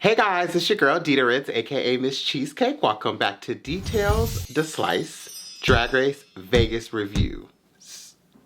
Hey guys, it's your girl Dida Ritz, aka Miss Cheesecake. Welcome back to Detailz, The Slice, Drag Race Vegas Revue,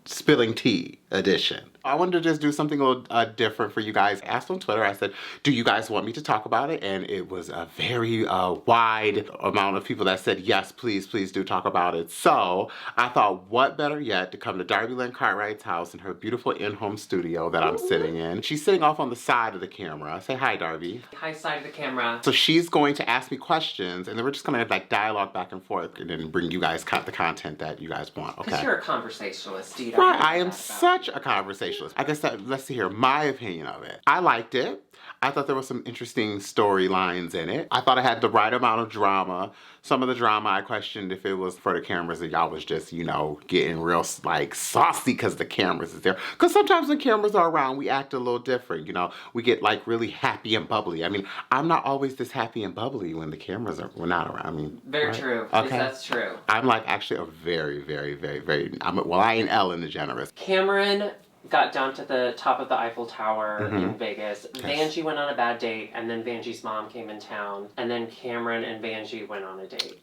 Spilling Tea edition. I wanted to just do something a little different for you guys. I asked on Twitter, I said, do you guys want me to talk about it? And it was a very wide amount of people that said, yes, please, please do talk about it. So I thought, what better yet to come to Darby Lynn Cartwright's house in her beautiful in-home studio that I'm sitting in. She's sitting off on the side of the camera. Say hi, Darby. Hi, side of the camera. So she's going to ask me questions, and then we're just gonna like dialogue back and forth and then bring you guys the content that you guys want, okay? Because you're a conversationalist, Dida. Right, I am such a conversationalist. I guess let's see here, my opinion of it. I liked it. I thought there was some interesting storylines in it. I thought it had the right amount of drama. Some of the drama I questioned if it was for the cameras and y'all was just, you know, getting real like saucy because the cameras is there. Because sometimes when cameras are around, we act a little different, you know. We get like really happy and bubbly. I mean, I'm not always this happy and bubbly when the cameras are not around. I mean, very right? true. Okay. That's true. I'm like actually a very, I ain't Ellen DeGeneres. Cameron got dumped at the top of the Eiffel Tower in Vegas. Yes. Vanjie went on a bad date, and then Vanjie's mom came in town, and then Cameron and Vanjie went on a date.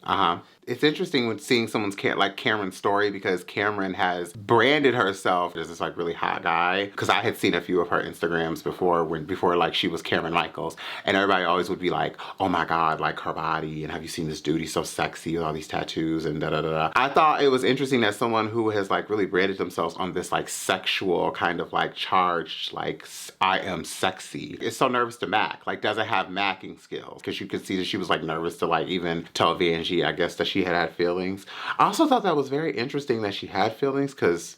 It's interesting when seeing someone's like Cameron's story, because Cameron has branded herself as this like really hot guy. Because I had seen a few of her Instagrams before like she was Cameron Michaels, and everybody always would be like, oh my God, like her body, and have you seen this dude? He's so sexy with all these tattoos and da da da da. I thought it was interesting that someone who has like really branded themselves on this like sexual kind of like charged, like I am sexy, is so nervous to mac, like doesn't have macking skills, because you could see that she was like nervous to like even tell Vanjie, I guess, that she had feelings. I also thought that was very interesting that she had feelings, because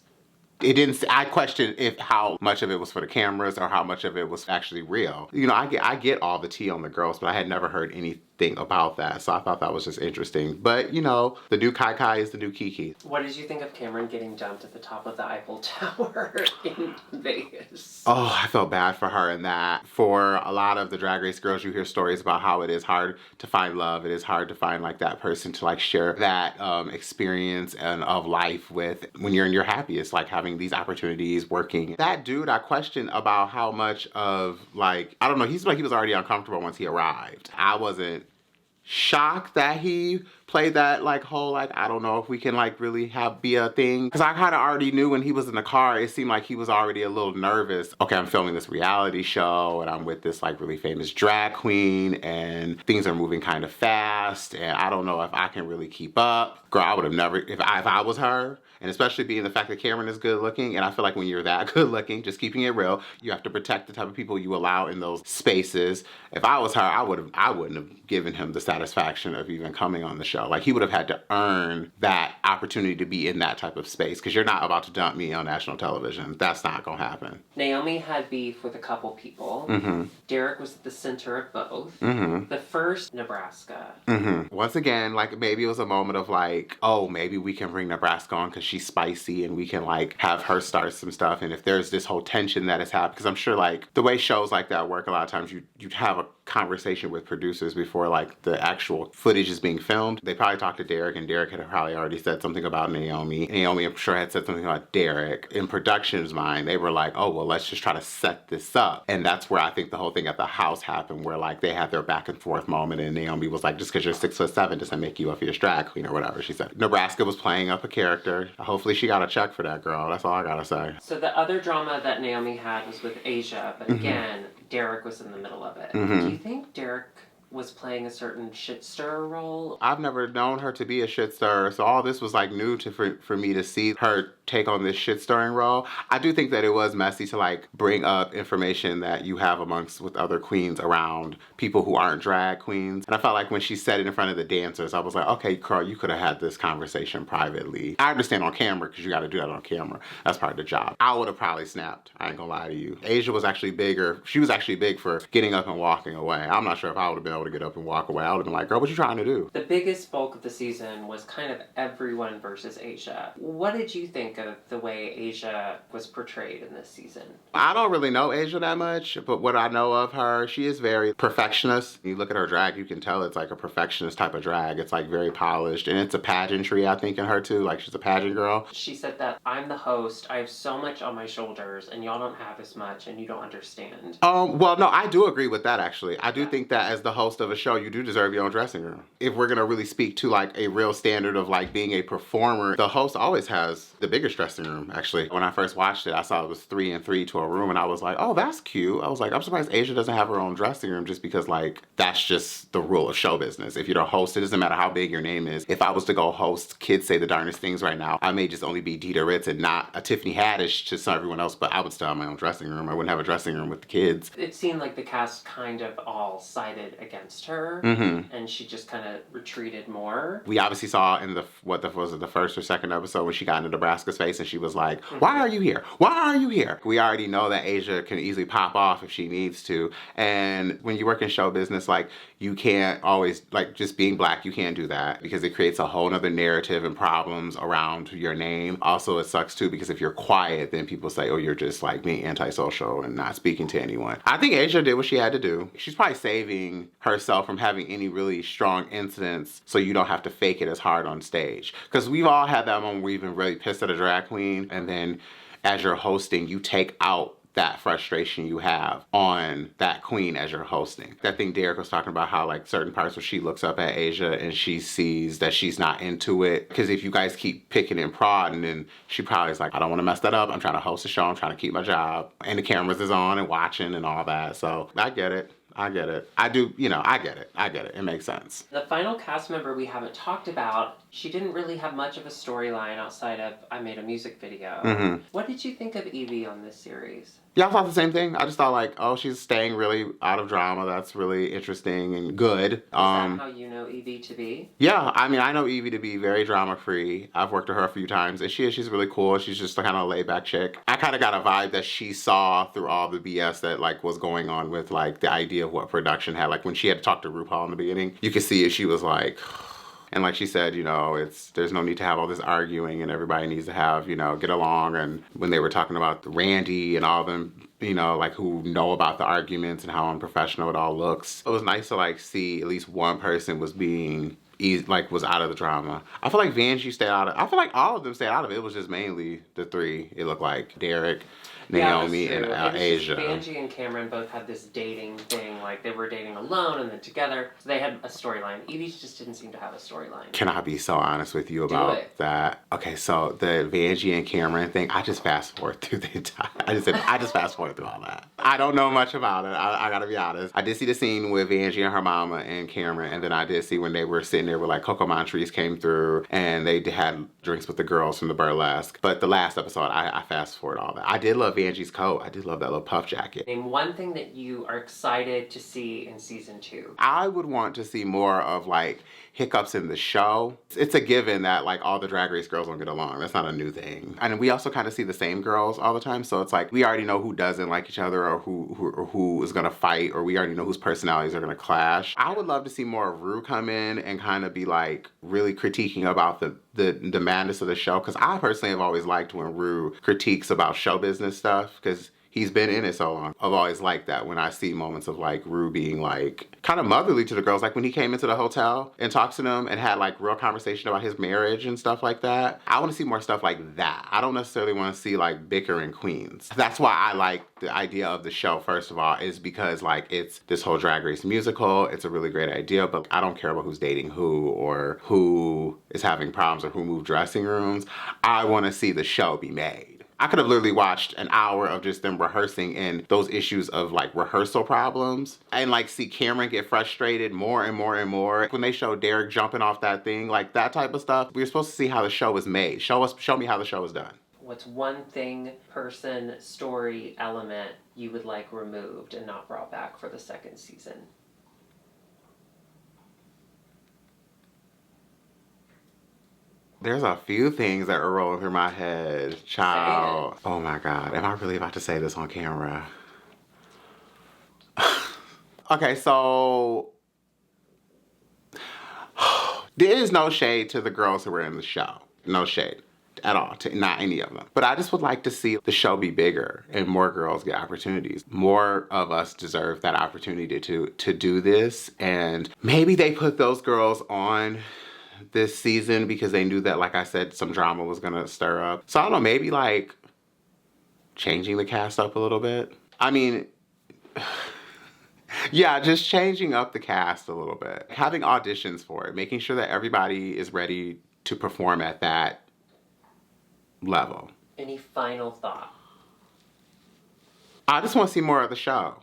it didn't, I questioned how much of it was for the cameras or how much of it was actually real. You know, I get all the tea on the girls, but I had never heard anything about that, so I thought that was just interesting. But you know, the new Kai Kai is the new Kiki. What did you think of Cameron getting dumped at the top of the Eiffel Tower in Vegas? Oh, I felt bad for her in that. For a lot of the Drag Race girls, you hear stories about how it is hard to find love. It is hard to find like that person to like share that experience and of life with when you're in your happiest, like having these opportunities, working. That dude, I questioned about how much of like, I don't know, he's like he was already uncomfortable once he arrived. I wasn't shocked that he played that like whole like I don't know if we can like really be a thing, because I kind of already knew when he was in the car, it seemed like he was already a little nervous. Okay, I'm filming this reality show and I'm with this like really famous drag queen and things are moving kind of fast and I don't know if I can really keep up. Girl, I would have never, if I was her, and especially being the fact that Cameron is good looking, and I feel like when you're that good looking, just keeping it real, you have to protect the type of people you allow in those spaces. If I was her, I wouldn't have given him the satisfaction of even coming on the show. Like he would have had to earn that opportunity to be in that type of space, because you're not about to dump me on national television. That's not gonna happen. Naomi had beef with a couple people. Derek was at the center of both. The first, Nebraska. Once again, like maybe it was a moment of like, oh, maybe we can bring Nebraska on because she's spicy and we can like have her start some stuff. And if there's this whole tension that has happened, because I'm sure like the way shows like that work, a lot of times you'd have a conversation with producers before like the actual footage is being filmed. They probably talked to Derek, and Derek had probably already said something about Naomi. Naomi, I'm sure, had said something about Derek. In production's mind, they were like, oh, well, let's just try to set this up. And that's where I think the whole thing at the house happened, where like they had their back and forth moment, and Naomi was like, just because you're 6'7" doesn't make you a fierce drag queen or whatever she said. Nebraska was playing up a character. Hopefully she got a check for that girl. That's all I gotta say. So the other drama that Naomi had was with Asia, but again, Derek was in the middle of it. Do you think Derek was playing a certain shit stirrer role? I've never known her to be a shit stirrer, so all this was like new for me to see her take on this shit stirring role. I do think that it was messy to like bring up information that you have with other queens around people who aren't drag queens. And I felt like when she said it in front of the dancers, I was like, okay, Carl, you could have had this conversation privately. I understand on camera, because you got to do that on camera. That's part of the job. I would have probably snapped. I ain't gonna lie to you. Asia was actually bigger. She was actually big for getting up and walking away. I'm not sure if I would have been able would have get up and walk away. I would have been like, girl, what you trying to do? The biggest bulk of the season was kind of everyone versus Asia. What did you think of the way Asia was portrayed in this season? I don't really know Asia that much, but what I know of her, she is very perfectionist. You look at her drag, you can tell it's like a perfectionist type of drag. It's like very polished, and it's a pageantry, I think, in her too. Like, she's a pageant girl. She said that, I'm the host, I have so much on my shoulders, and y'all don't have as much, and you don't understand. Well, no, I do agree with that, actually. I do think that as the host of a show, you do deserve your own dressing room. If we're gonna really speak to like a real standard of like being a performer, the host always has the biggest dressing room, actually. When I first watched it, I saw it was 3 and 3 to a room, and I was like, oh, that's cute. I was like, I'm surprised Asia doesn't have her own dressing room, just because like that's just the rule of show business. If you're the host, it doesn't matter how big your name is. If I was to go host Kids Say the Darndest Things right now, I may just only be Dida Ritz and not a Tiffany Haddish to some everyone else, but I would still have my own dressing room. I wouldn't have a dressing room with the kids. It seemed like the cast kind of all sided against her, and she just kind of retreated more. We obviously saw in was it the first or second episode when she got into Nebraska's face and she was like, why are you here? Why are you here? We already know that Asia can easily pop off if she needs to. And when you work in show business, like, you can't always, like, just being black, you can't do that because it creates a whole nother narrative and problems around your name. Also, it sucks too because if you're quiet, then people say, oh, you're just like being antisocial and not speaking to anyone. I think Asia did what she had to do. She's probably saving herself from having any really strong incidents so you don't have to fake it as hard on stage. Because we've all had that moment where we've been really pissed at a drag queen, and then as you're hosting, you take out that frustration you have on that queen as you're hosting. That thing Derek was talking about, how like certain parts where she looks up at Asia and she sees that she's not into it. Because if you guys keep picking and prodding, then she probably is like, I don't want to mess that up. I'm trying to host a show. I'm trying to keep my job. And the cameras is on and watching and all that. So I get it. I get it. I do, I get it. I get it. It makes sense. The final cast member we haven't talked about, she didn't really have much of a storyline outside of I made a music video. What did you think of Evie on this series? Yeah, I thought the same thing. I just thought like, oh, she's staying really out of drama. That's really interesting and good. Is that how you know Evie to be? Yeah, I mean, I know Evie to be very drama-free. I've worked with her a few times, and she's really cool. She's just kind of a laid-back chick. I kind of got a vibe that she saw through all the BS that like was going on with like the idea of what production had. Like when she had to talk to RuPaul in the beginning, you could see she was like, and like she said, there's no need to have all this arguing and everybody needs to have, get along. And when they were talking about Randy and all of them, like who know about the arguments and how unprofessional it all looks, it was nice to like see at least one person was being was out of the drama. I feel like Vanjie stayed out of it. I feel like all of them stayed out of it. It was just mainly the three. It looked like Derek, Naomi, and Asia. Vanjie and Cameron both had this dating thing, like they were dating alone and then together. So they had a storyline. Evie just didn't seem to have a storyline. Can I be so honest with you about that? Okay, so the Vanjie and Cameron thing, I just fast forward through the entire. I just fast forward through all that. I don't know much about it. I gotta be honest. I did see the scene with Vanjie and her mama and Cameron, and then I did see when they were sitting there with like Coco Montrese came through and they had drinks with the girls from the burlesque. But the last episode, I fast forward all that. I did love Vanjie's coat. I did love that little puff jacket. Name one thing that you are excited to see in season 2. I would want to see more of like hiccups in the show. It's a given that like all the Drag Race girls don't get along. That's not a new thing. And we also kind of see the same girls all the time. So it's like we already know who doesn't like each other or who is gonna fight, or we already know whose personalities are gonna clash. I would love to see more of Rue come in and kind of be like really critiquing about the madness of the show. Because I personally have always liked when Rue critiques about show business stuff, because he's been in it so long. I've always liked that when I see moments of like Rue being like kind of motherly to the girls. Like when he came into the hotel and talked to them and had like real conversation about his marriage and stuff like that. I want to see more stuff like that. I don't necessarily want to see like bickering queens. That's why I like the idea of the show, first of all, is because like it's this whole Drag Race musical. It's a really great idea, but I don't care about who's dating who or who is having problems or who moved dressing rooms. I want to see the show be made. I could have literally watched an hour of just them rehearsing and those issues of like rehearsal problems and like see Cameron get frustrated more and more and more. When they show Derek jumping off that thing, like that type of stuff, we were supposed to see how the show was made. Show me how the show was done. What's one thing, person, story, element you would like removed and not brought back for the second season? There's a few things that are rolling through my head, child. Oh my God, am I really about to say this on camera? Okay, so There is no shade to the girls who were in the show. No shade at all, to not any of them. But I just would like to see the show be bigger and more girls get opportunities. More of us deserve that opportunity to do this. And maybe they put those girls on this season because they knew that, like I said, some drama was gonna stir up. So I don't know, maybe like changing the cast up a little bit. I mean, yeah, just changing up the cast a little bit. Having auditions for it, making sure that everybody is ready to perform at that level. Any final thought? I just want to see more of the show.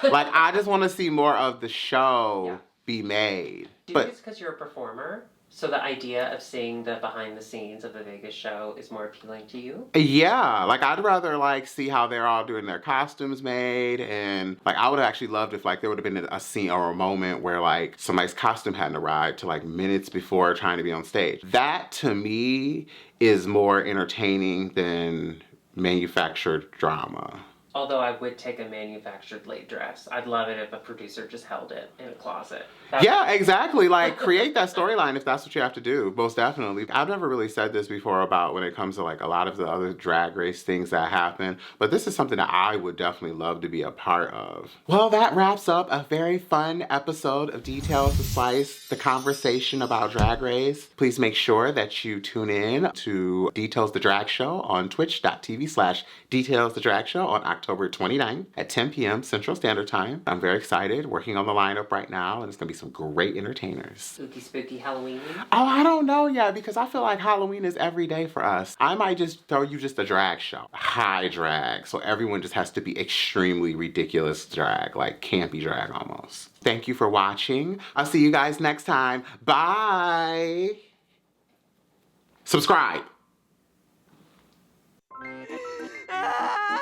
Like, I just want to see more of the show be made. Do you think it's because you're a performer? So the idea of seeing the behind the scenes of the Vegas show is more appealing to you? Yeah, like I'd rather like see how they're all doing their costumes made, and like I would have actually loved if like there would have been a scene or a moment where like somebody's costume hadn't arrived to like minutes before trying to be on stage. That to me is more entertaining than manufactured drama. Although I would take a manufactured late dress. I'd love it if a producer just held it in a closet. Yeah, exactly. Like, create that storyline if that's what you have to do. Most definitely. I've never really said this before about when it comes to like a lot of the other Drag Race things that happen, but this is something that I would definitely love to be a part of. Well, that wraps up a very fun episode of Detailz the Slice, the conversation about Drag Race. Please make sure that you tune in to Detailz the Drag Show on twitch.tv/Detailz the Drag Show on October 29th at 10 p.m. Central Standard Time. I'm very excited, working on the lineup right now, and it's gonna be some great entertainers. Spooky, spooky Halloween? Oh, I don't know yet, because I feel like Halloween is every day for us. I might just throw you just a drag show. High drag, so everyone just has to be extremely ridiculous drag, like campy drag almost. Thank you for watching. I'll see you guys next time. Bye! Subscribe! Ah!